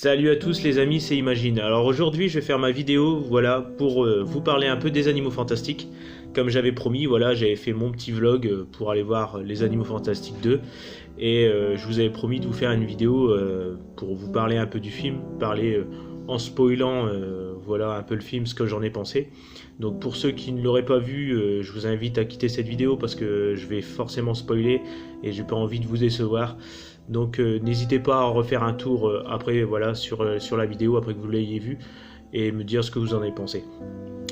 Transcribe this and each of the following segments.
Salut à tous les amis, c'est Imagine. Alors aujourd'hui je vais faire ma vidéo voilà, pour vous parler un peu des animaux fantastiques. Comme j'avais promis, voilà, j'avais fait mon petit vlog pour aller voir les Animaux Fantastiques 2. Et je vous avais promis de vous faire une vidéo pour vous parler un peu du film, parler en spoilant voilà, un peu le film, ce que j'en ai pensé. Donc pour ceux qui ne l'auraient pas vu, je vous invite à quitter cette vidéo parce que je vais forcément spoiler et j'ai pas envie de vous décevoir. Donc n'hésitez pas à refaire un tour après voilà, sur la vidéo, après que vous l'ayez vue, et me dire ce que vous en avez pensé.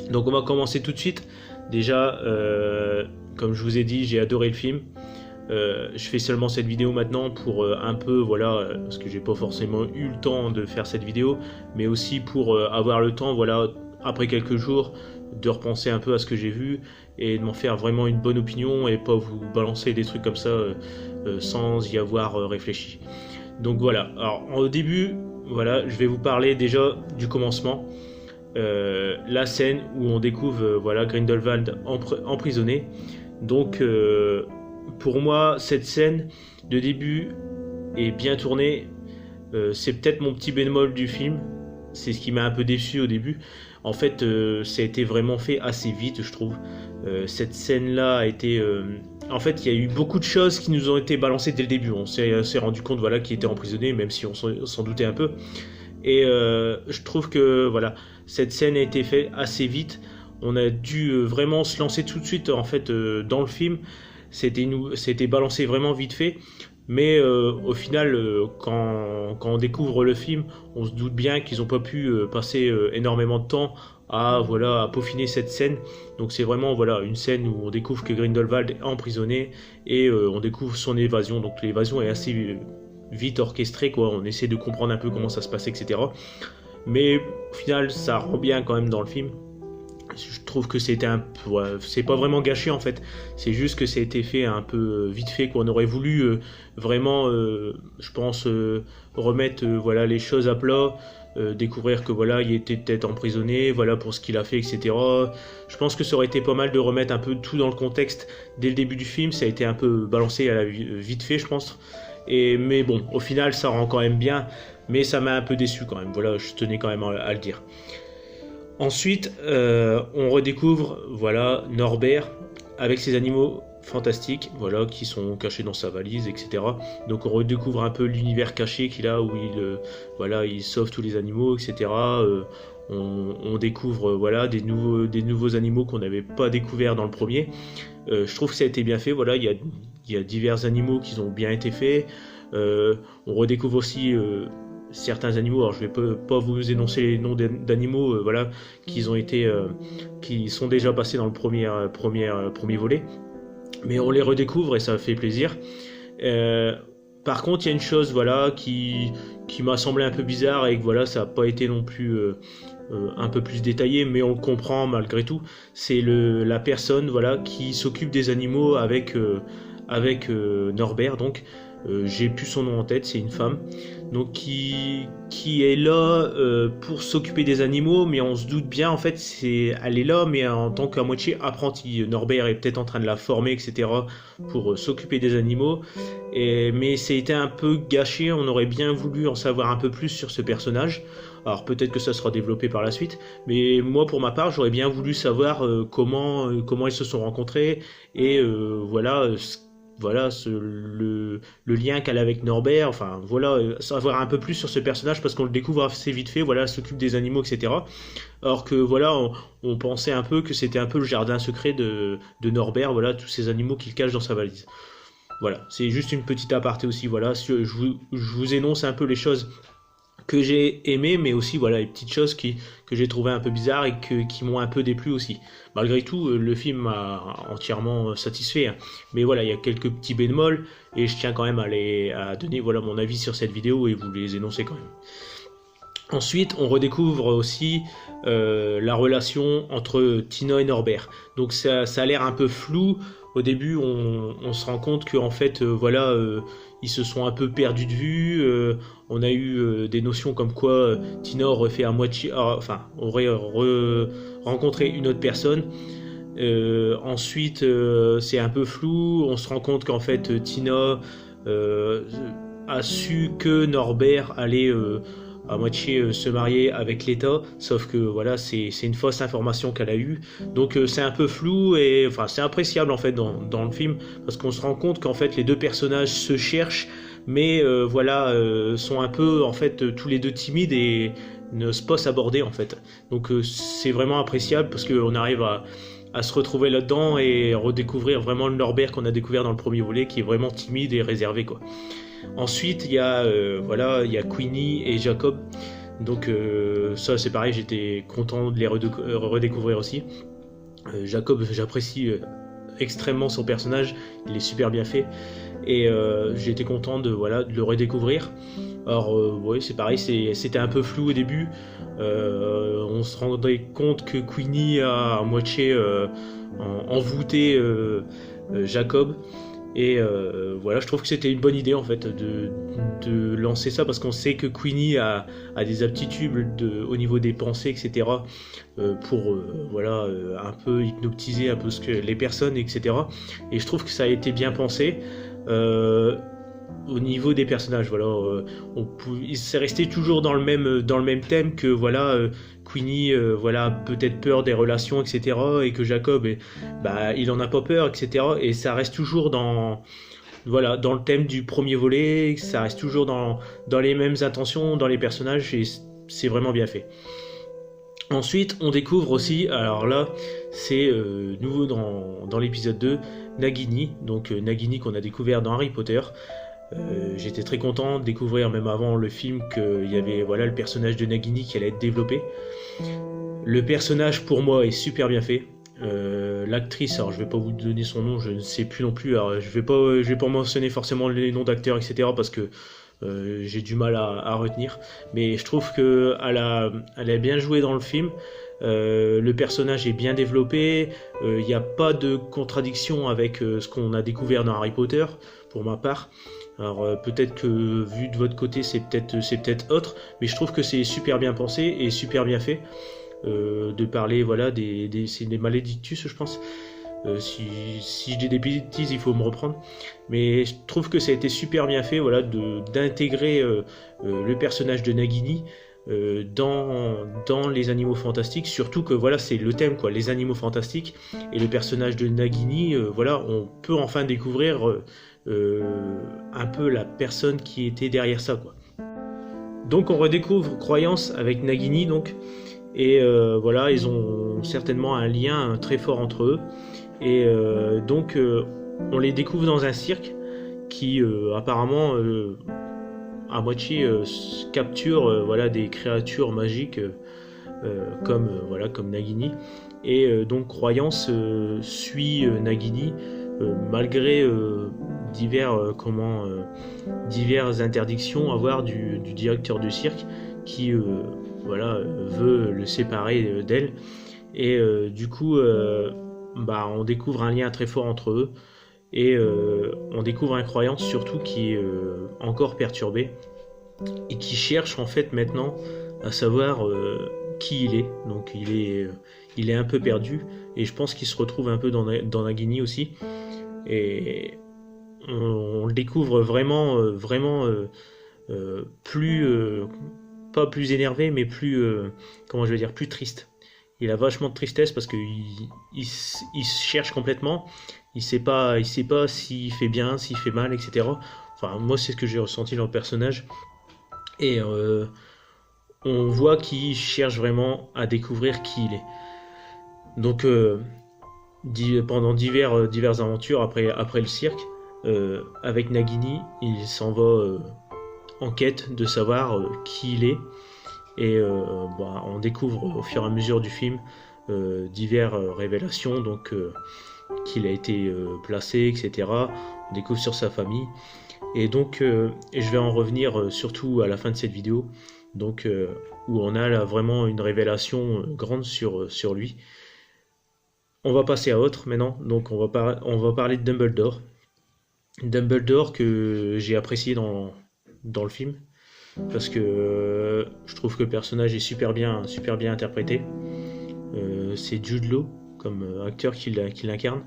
Donc on va commencer tout de suite. Déjà, comme je vous ai dit, j'ai adoré le film. Je fais seulement cette vidéo maintenant pour un peu, voilà, parce que j'ai pas forcément eu le temps de faire cette vidéo, mais aussi pour avoir le temps, voilà, après quelques jours, de repenser un peu à ce que j'ai vu et de m'en faire vraiment une bonne opinion et pas vous balancer des trucs comme ça sans y avoir réfléchi. Donc voilà, alors au début, voilà, je vais vous parler déjà du commencement. La scène où on découvre voilà, Grindelwald emprisonné. Donc pour moi cette scène de début est bien tournée. C'est peut-être mon petit bémol du film, c'est ce qui m'a un peu déçu au début. En fait ça a été vraiment fait assez vite, je trouve. Cette scène là a été en fait il y a eu beaucoup de choses qui nous ont été balancées dès le début. On s'est rendu compte voilà, qu'il était emprisonné, même si on s'en doutait un peu. Et je trouve que voilà, cette scène a été faite assez vite. On a dû vraiment se lancer tout de suite en fait dans le film. C'était balancé vraiment vite fait. Mais au final, quand on découvre le film, on se doute bien qu'ils n'ont pas pu passer énormément de temps à voilà, à peaufiner cette scène. Donc c'est vraiment voilà, une scène où on découvre que Grindelwald est emprisonné et on découvre son évasion. Donc l'évasion est assez vite orchestrée, quoi. On essaie de comprendre un peu comment ça se passe, etc. Mais au final, ça rend bien quand même dans le film. Je trouve que c'était c'est pas vraiment gâché en fait, c'est juste que ça a été fait un peu vite fait, quoi. On aurait voulu vraiment je pense remettre voilà, les choses à plat, découvrir que voilà, il était peut-être emprisonné, voilà, pour ce qu'il a fait, etc. Je pense que ça aurait été pas mal de remettre un peu tout dans le contexte dès le début du film. Ça a été un peu balancé à la vite fait, je pense. Mais bon, au final ça rend quand même bien, mais ça m'a un peu déçu quand même, voilà, je tenais quand même à le dire. Ensuite, on redécouvre voilà, Norbert avec ses animaux fantastiques, voilà, qui sont cachés dans sa valise, etc. Donc on redécouvre un peu l'univers caché qu'il a, où voilà, il sauve tous les animaux, etc. On découvre voilà, des nouveaux animaux qu'on n'avait pas découverts dans le premier. Je trouve que ça a été bien fait, voilà, il y a divers animaux qui ont bien été faits. On redécouvre aussi certains animaux. Alors je vais pas vous énoncer les noms d'animaux voilà, qui sont déjà passés dans le premier volet, mais on les redécouvre et ça fait plaisir. Par contre il y a une chose voilà, qui m'a semblé un peu bizarre et que voilà, ça n'a pas été non plus un peu plus détaillé, mais on le comprend malgré tout. C'est la personne voilà, qui s'occupe des animaux avec Norbert. Donc j'ai plus son nom en tête, c'est une femme donc qui est là pour s'occuper des animaux, mais on se doute bien en fait elle est là mais en tant qu'à moitié apprentie. Norbert est peut-être en train de la former, etc. pour s'occuper des animaux, mais c'était un peu gâché. On aurait bien voulu en savoir un peu plus sur ce personnage. Alors peut-être que ça sera développé par la suite, mais moi pour ma part j'aurais bien voulu savoir comment ils se sont rencontrés et voilà le lien qu'elle a avec Norbert, enfin voilà, savoir un peu plus sur ce personnage parce qu'on le découvre assez vite fait, voilà, s'occupe des animaux, etc. Alors que voilà, on pensait un peu que c'était un peu le jardin secret de Norbert, voilà, tous ces animaux qu'il cache dans sa valise. Voilà, c'est juste une petite aparté aussi, voilà, je vous énonce un peu les choses que j'ai aimé, mais aussi voilà, les petites choses que j'ai trouvé un peu bizarres et qui m'ont un peu déplu aussi. Malgré tout, le film m'a entièrement satisfait, hein. Mais voilà, il y a quelques petits bémols et je tiens quand même à donner voilà, mon avis sur cette vidéo et vous les énoncer quand même. Ensuite, on redécouvre aussi la relation entre Tina et Norbert. Donc ça a l'air un peu flou. Au début, on se rend compte qu'en fait, voilà, ils se sont un peu perdus de vue. On a eu des notions comme quoi Tina aurait fait à moitié, aurait rencontré une autre personne. Ensuite, c'est un peu flou. On se rend compte qu'en fait, Tina a su que Norbert allait à moitié se marier avec l'État, sauf que voilà, c'est une fausse information qu'elle a eue. Donc c'est un peu flou et enfin c'est appréciable en fait dans le film parce qu'on se rend compte qu'en fait les deux personnages se cherchent, mais voilà sont un peu en fait tous les deux timides et n'osent pas s'aborder en fait. Donc c'est vraiment appréciable parce qu'on arrive à se retrouver là-dedans et redécouvrir vraiment le Norbert qu'on a découvert dans le premier volet qui est vraiment timide et réservé quoi. Ensuite il y a voilà, il y a Queenie et Jacob. Donc ça c'est pareil, j'étais content de les redécouvrir aussi. Jacob, j'apprécie extrêmement son personnage, il est super bien fait et j'ai été content de voilà de le redécouvrir. Alors ouais, c'est pareil, c'était un peu flou au début. On se rendait compte que Queenie a à moitié envoûté Jacob. Et voilà, je trouve que c'était une bonne idée en fait de lancer ça parce qu'on sait que Queenie a des aptitudes au niveau des pensées, etc. Pour voilà, un peu hypnotiser un peu les personnes, etc. Et je trouve que ça a été bien pensé. Au niveau des personnages, voilà, c'est resté toujours dans le même thème que voilà, Queenie, voilà, peut-être peur des relations, etc. Et que Jacob, bah, il en a pas peur, etc. Et ça reste toujours voilà, dans le thème du premier volet, ça reste toujours dans les mêmes intentions, dans les personnages, et c'est vraiment bien fait. Ensuite, on découvre aussi, alors là, c'est nouveau dans l'épisode 2, Nagini, donc Nagini qu'on a découvert dans Harry Potter. J'étais très content de découvrir, même avant le film, qu'il y avait voilà, le personnage de Nagini qui allait être développé. Le personnage, pour moi, est super bien fait. L'actrice, alors je vais pas vous donner son nom, je ne sais plus non plus. Alors, je vais pas mentionner forcément les noms d'acteurs, etc. parce que j'ai du mal à retenir. Mais je trouve que elle a bien joué dans le film. Le personnage est bien développé. Il n'y a pas de contradiction avec ce qu'on a découvert dans Harry Potter, pour ma part. Alors peut-être que vu de votre côté c'est peut-être autre, mais je trouve que c'est super bien pensé et super bien fait. De parler voilà c'est des malédictus je pense. Si je dis des bêtises il faut me reprendre, mais je trouve que ça a été super bien fait voilà d'intégrer le personnage de Nagini dans les animaux fantastiques, surtout que voilà c'est le thème quoi, les animaux fantastiques, et le personnage de Nagini voilà on peut enfin découvrir un peu la personne qui était derrière ça quoi. Donc on redécouvre Croyance avec Nagini donc, et voilà ils ont certainement un lien très fort entre eux, et donc on les découvre dans un cirque qui apparemment à moitié capture voilà des créatures magiques voilà comme Nagini, et donc Croyance suit Nagini malgré diverses interdictions à voir du directeur du cirque qui voilà veut le séparer d'elle, et du coup bah on découvre un lien très fort entre eux, et on découvre un Croyance surtout qui est encore perturbé et qui cherche en fait maintenant à savoir qui il est. Donc il est un peu perdu, et je pense qu'il se retrouve un peu dans Nagini aussi, et on le découvre vraiment plus pas plus énervé, mais plus comment je vais dire, plus triste. Il a vachement de tristesse parce que il se cherche complètement. Il sait pas s'il fait bien, s'il fait mal, etc. Enfin moi c'est ce que j'ai ressenti dans le personnage, et on voit qu'il cherche vraiment à découvrir qui il est. Donc pendant diverses aventures après le cirque, avec Nagini, il s'en va en quête de savoir qui il est, et bah, on découvre au fur et à mesure du film diverses révélations, donc qu'il a été placé, etc. On découvre sur sa famille, et donc je vais en revenir surtout à la fin de cette vidéo, donc où on a là vraiment une révélation grande sur lui. On va passer à autre maintenant, donc on va parler de Dumbledore. Dumbledore que j'ai apprécié dans le film, parce que je trouve que le personnage est super bien interprété. C'est Jude Law comme acteur qui l'incarne,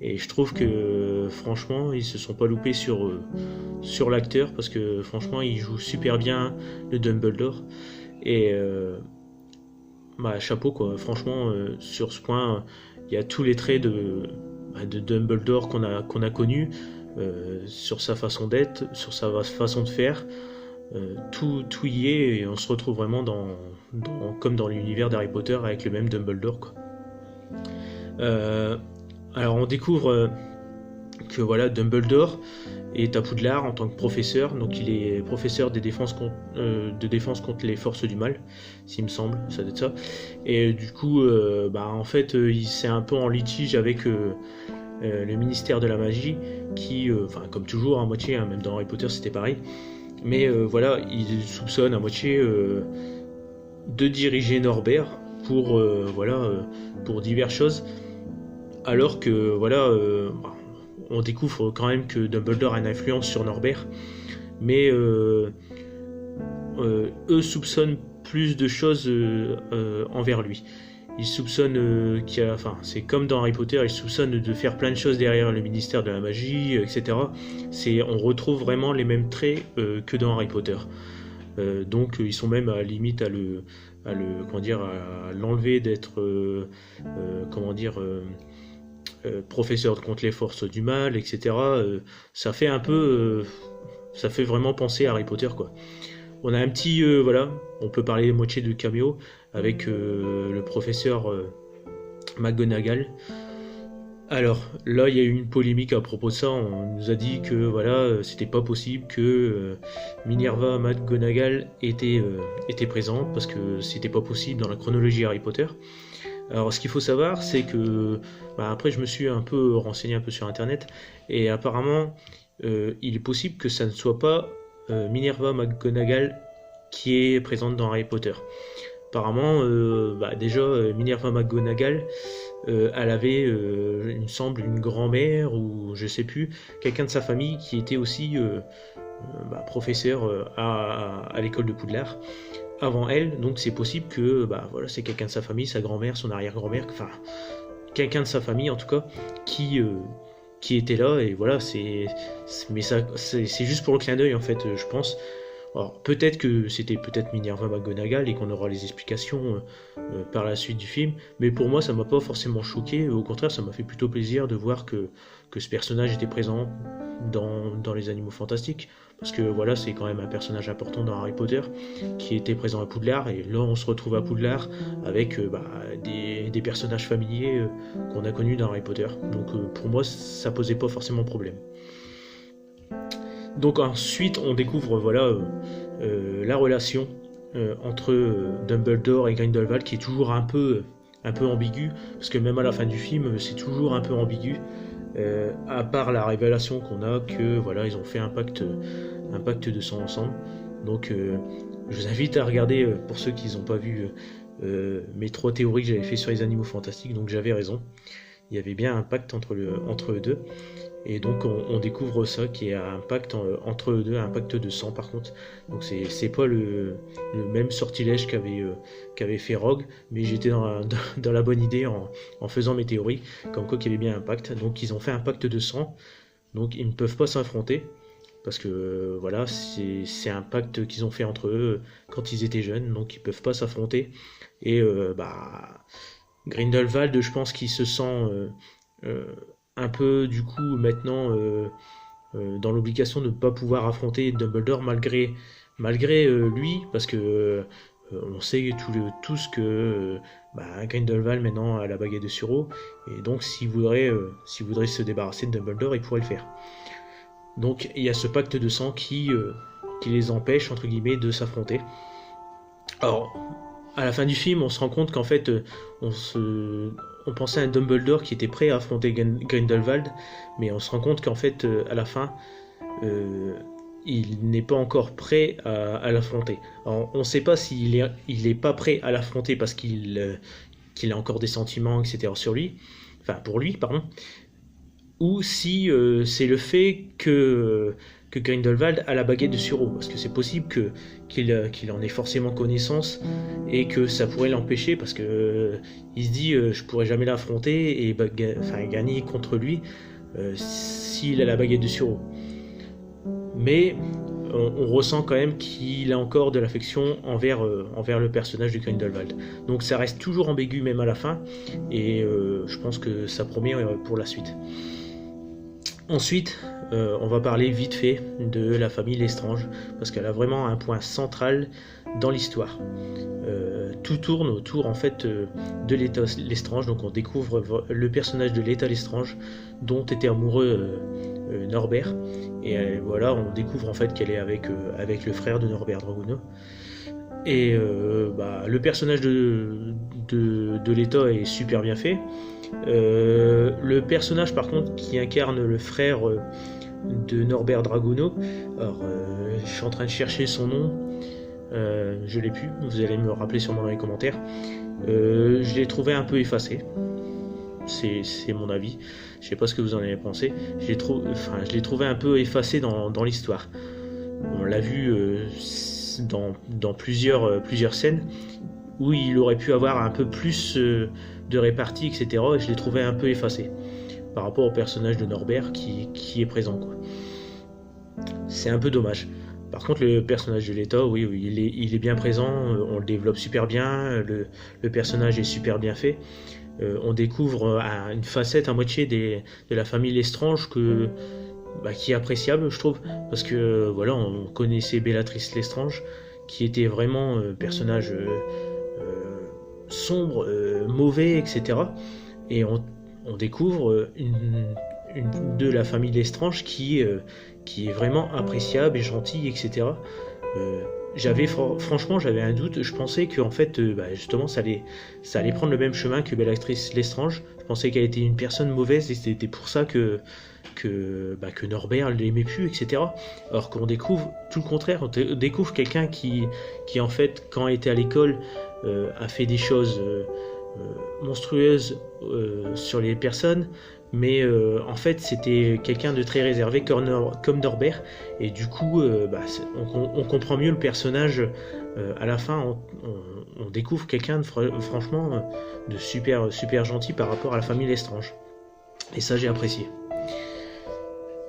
Et je trouve que franchement ils se sont pas loupés sur l'acteur, parce que franchement il joue super bien le Dumbledore. Et chapeau quoi, franchement sur ce point il y a tous les traits de Dumbledore qu'on a connu, sur sa façon d'être, sur sa façon de faire. Tout y est, et on se retrouve vraiment comme dans l'univers d'Harry Potter avec le même Dumbledore, quoi. Alors on découvre que voilà, Dumbledore est à Poudlard en tant que professeur, donc il est professeur de défense contre les forces du mal, s'il me semble, ça doit être ça. Et du coup, en fait, il s'est un peu en litige avec le ministère de la magie, qui, comme toujours à moitié, hein, même dans Harry Potter c'était pareil, mais voilà, il soupçonne à moitié de diriger Norbert pour diverses choses, alors que voilà, on découvre quand même que Dumbledore a une influence sur Norbert, mais eux soupçonnent plus de choses envers lui. Ils soupçonnent c'est comme dans Harry Potter, ils soupçonnent de faire plein de choses derrière le ministère de la magie, etc. On retrouve vraiment les mêmes traits que dans Harry Potter. Donc ils sont même à la limite à l'enlever d'être professeur contre les forces du mal, etc. Ça fait ça fait vraiment penser à Harry Potter, quoi. On a un petit, on peut parler moitié de caméo avec le professeur McGonagall. Alors là, il y a eu une polémique à propos de ça. On nous a dit que voilà, c'était pas possible que Minerva McGonagall était présente, parce que c'était pas possible dans la chronologie Harry Potter. Alors ce qu'il faut savoir, c'est que après je me suis un peu renseigné un peu sur internet, et apparemment il est possible que ça ne soit pas Minerva McGonagall qui est présente dans Harry Potter. Apparemment, déjà Minerva McGonagall, elle avait, il me semble, une grand-mère ou je sais plus, quelqu'un de sa famille qui était aussi professeur à l'école de Poudlard avant elle, donc c'est possible que c'est quelqu'un de sa famille, sa grand-mère, son arrière-grand-mère, enfin quelqu'un de sa famille en tout cas, qui était là, et voilà, c'est juste pour le clin d'œil en fait, je pense. Alors peut-être que c'était Minerva McGonagall et qu'on aura les explications par la suite du film, mais pour moi ça m'a pas forcément choqué, au contraire ça m'a fait plutôt plaisir de voir que ce personnage était présent dans les Animaux Fantastiques, parce que voilà, c'est quand même un personnage important dans Harry Potter qui était présent à Poudlard, et là on se retrouve à Poudlard avec des personnages familiers qu'on a connus dans Harry Potter, donc pour moi ça posait pas forcément problème. Donc ensuite on découvre la relation entre Dumbledore et Grindelwald, qui est toujours un peu ambiguë, parce que même à la fin du film c'est toujours un peu ambigu, à part la révélation qu'on a que voilà, ils ont fait un pacte de sang ensemble. Donc je vous invite à regarder, pour ceux qui n'ont pas vu mes 3 théories que j'avais fait sur les Animaux Fantastiques, donc j'avais raison, il y avait bien un pacte entre eux deux. Et donc on découvre ça, qui est un pacte entre eux deux, un pacte de sang par contre. Donc c'est pas le même sortilège qu'avait fait Rogue, mais j'étais dans la bonne idée en faisant mes théories, comme quoi qu'il y avait bien un pacte. Donc ils ont fait un pacte de sang, donc ils ne peuvent pas s'affronter, parce que voilà, c'est un pacte qu'ils ont fait entre eux quand ils étaient jeunes, donc ils peuvent pas s'affronter. Et Grindelwald, je pense qu'il se sent un peu du coup maintenant dans l'obligation de ne pas pouvoir affronter Dumbledore malgré lui, parce que on sait tous que Grindelwald maintenant a la baguette de Suro, et donc s'il voudrait se débarrasser de Dumbledore, il pourrait le faire. Donc il y a ce pacte de sang qui les empêche entre guillemets de s'affronter. Alors à la fin du film, on se rend compte qu'en fait on pensait à un Dumbledore qui était prêt à affronter Grindelwald, mais on se rend compte qu'en fait à la fin il n'est pas encore prêt à l'affronter. Alors, on ne sait pas s'il est pas prêt à l'affronter parce qu'il a encore des sentiments, etc. pour lui, pardon, ou si c'est le fait que que Grindelwald a la baguette de Suro, parce que c'est possible qu'il en ait forcément connaissance et que ça pourrait l'empêcher, parce que il se dit je pourrais jamais l'affronter et gagner contre lui s'il a la baguette de Suro. Mais on ressent quand même qu'il a encore de l'affection envers le personnage de Grindelwald. Donc ça reste toujours ambigu même à la fin, et je pense que ça promet pour la suite. Ensuite, on va parler vite fait de la famille Lestrange, parce qu'elle a vraiment un point central dans l'histoire. Tout tourne autour en fait de l'état Lestrange, donc on découvre le personnage de l'état Lestrange dont était amoureux Norbert, et voilà, on découvre en fait qu'elle est avec le frère de Norbert Dragono. Et le personnage de l'état est super bien fait. Le personnage par contre qui incarne le frère de Norbert Dragono, alors je suis en train de chercher son nom, je l'ai plus, vous allez me le rappeler sûrement dans les commentaires. Je l'ai trouvé un peu effacé, c'est mon avis, je sais pas ce que vous en avez pensé. Je l'ai trouvé un peu effacé dans l'histoire. On l'a vu dans plusieurs scènes où il aurait pu avoir un peu plus de répartie, etc. Et je l'ai trouvé un peu effacé par rapport au personnage de Norbert qui est présent, quoi. C'est un peu dommage. Par contre, le personnage de l'état, oui, il est bien présent, on le développe super bien, le personnage est super bien fait. On découvre une facette à moitié de la famille Lestrange qui est appréciable, je trouve, parce que voilà, on connaissait Bellatrix Lestrange, qui était vraiment personnage sombre, mauvais, etc. Et on découvre de la famille Lestrange qui est vraiment appréciable et gentille, etc. Franchement, j'avais un doute. Je pensais que en fait, justement, ça allait prendre le même chemin que Bellatrix Lestrange. Je pensais qu'elle était une personne mauvaise et c'était pour ça que Norbert l'aimait plus, etc. Alors qu'on découvre tout le contraire. On découvre quelqu'un qui en fait, quand elle était à l'école, a fait des choses monstrueuses sur les personnes. Mais en fait c'était quelqu'un de très réservé comme Norbert, et du coup on comprend mieux le personnage. À la fin on découvre quelqu'un franchement de super gentil par rapport à la famille Lestrange, et ça j'ai apprécié.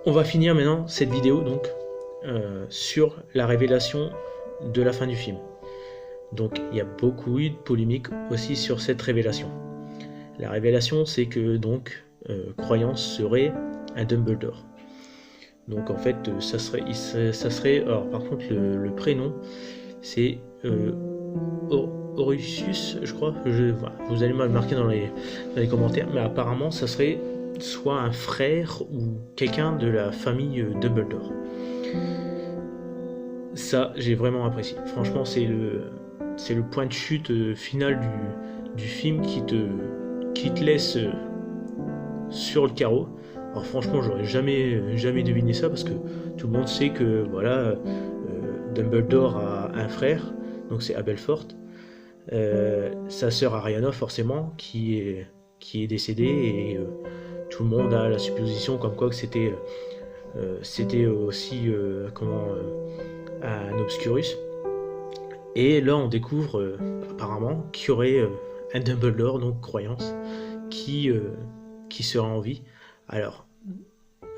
On va finir maintenant cette vidéo donc sur la révélation de la fin du film. Donc il y a beaucoup eu de polémiques aussi sur cette révélation. La révélation, c'est que donc Croyance serait un Dumbledore. Donc en fait ça serait alors par contre le prénom c'est Oricius, je crois. Vous allez me le marquer dans les commentaires, mais apparemment ça serait soit un frère ou quelqu'un de la famille Dumbledore. Ça j'ai vraiment apprécié. Franchement c'est le point de chute final du film qui te laisse sur le carreau. Alors franchement j'aurais jamais deviné ça, parce que tout le monde sait que voilà, Dumbledore a un frère, donc c'est Aberforth, sa sœur Ariana forcément qui est décédée, et tout le monde a la supposition comme quoi que c'était aussi un Obscurus. Et là on découvre apparemment qu'il y aurait un Dumbledore, donc Croyance, qui sera en vie. Alors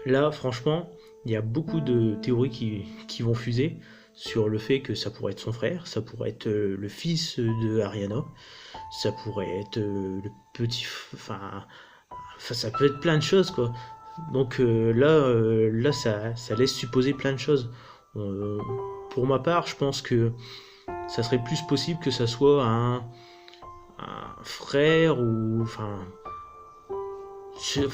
là franchement il y a beaucoup de théories qui vont fuser sur le fait que ça pourrait être son frère, ça pourrait être le fils de Ariana, ça pourrait être le petit, enfin ça peut être plein de choses, quoi. Donc là ça laisse supposer plein de choses. Pour ma part je pense que ça serait plus possible que ça soit un frère, ou enfin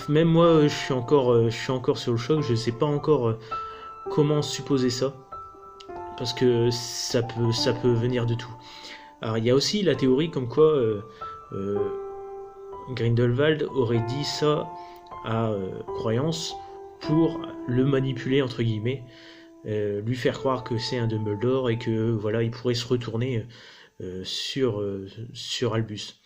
même moi je suis encore sur le choc, je sais pas encore comment supposer ça, parce que ça peut venir de tout. Alors il y a aussi la théorie comme quoi Grindelwald aurait dit ça à Croyance pour le manipuler entre guillemets, lui faire croire que c'est un Dumbledore, et que voilà il pourrait se retourner sur Albus.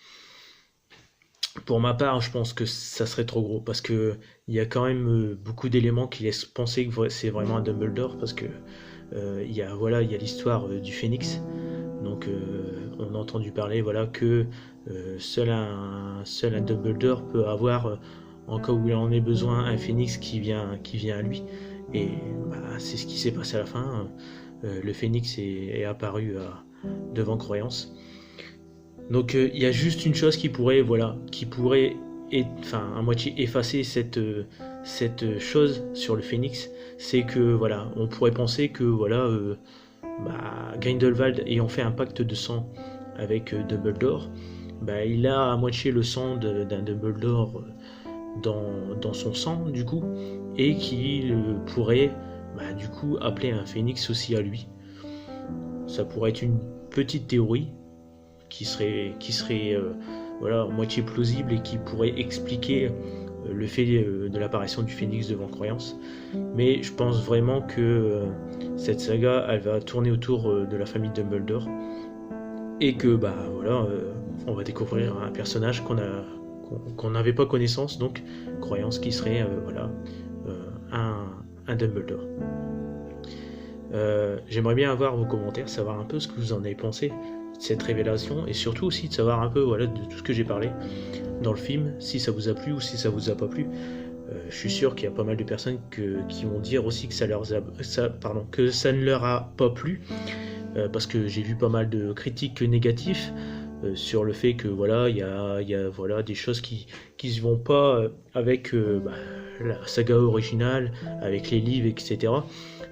Pour ma part, je pense que ça serait trop gros parce que il y a quand même beaucoup d'éléments qui laissent penser que c'est vraiment un Dumbledore parce que il y a voilà, il y a l'histoire du Phénix. Donc on a entendu parler voilà que seul un Dumbledore peut avoir en cas où il en ait besoin un Phénix qui vient à lui. Et bah, c'est ce qui s'est passé à la fin. Le Phénix est apparu devant Croyance. Donc il y a juste une chose qui pourrait enfin à moitié effacer cette chose sur le Phénix, c'est que voilà, on pourrait penser que voilà Grindelwald ayant fait un pacte de sang avec Dumbledore, bah, il a à moitié le sang d'un Dumbledore dans son sang du coup, et qu'il pourrait du coup appeler un Phénix aussi à lui. Ça pourrait être une petite théorie qui serait voilà, moitié plausible et qui pourrait expliquer le fait de l'apparition du Phénix devant Croyance. Mais je pense vraiment que cette saga, elle va tourner autour de la famille Dumbledore et que voilà, on va découvrir un personnage qu'on n'avait pas connaissance, donc Croyance qui serait voilà un Dumbledore. J'aimerais bien avoir vos commentaires, savoir un peu ce que vous en avez pensé de cette révélation et surtout aussi de savoir un peu voilà, de tout ce que j'ai parlé dans le film, si ça vous a plu ou si ça vous a pas plu. Je suis sûr qu'il y a pas mal de personnes qui vont dire aussi que que ça ne leur a pas plu, parce que j'ai vu pas mal de critiques négatives sur le fait que voilà, il y a voilà, des choses qui se vont pas avec la saga originale, avec les livres, etc.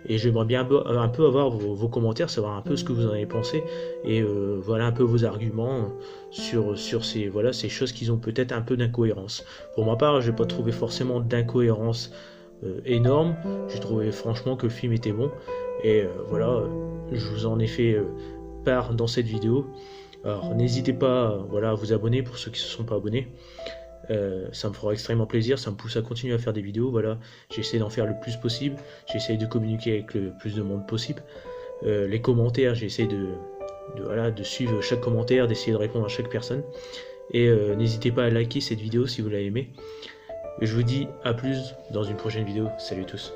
Et j'aimerais bien un peu avoir vos commentaires, savoir un peu ce que vous en avez pensé, et voilà un peu vos arguments sur ces choses qui ont peut-être un peu d'incohérence. Pour ma part, j'ai pas trouvé forcément d'incohérence énorme, j'ai trouvé franchement que le film était bon, et voilà, je vous en ai fait part dans cette vidéo. Alors n'hésitez pas voilà, à vous abonner pour ceux qui ne se sont pas abonnés. Ça me fera extrêmement plaisir, ça me pousse à continuer à faire des vidéos. Voilà, j'essaie d'en faire le plus possible, j'essaie de communiquer avec le plus de monde possible. Les commentaires, j'essaie de suivre chaque commentaire, d'essayer de répondre à chaque personne. Et n'hésitez pas à liker cette vidéo si vous l'avez aimée. Je vous dis à plus dans une prochaine vidéo. Salut à tous.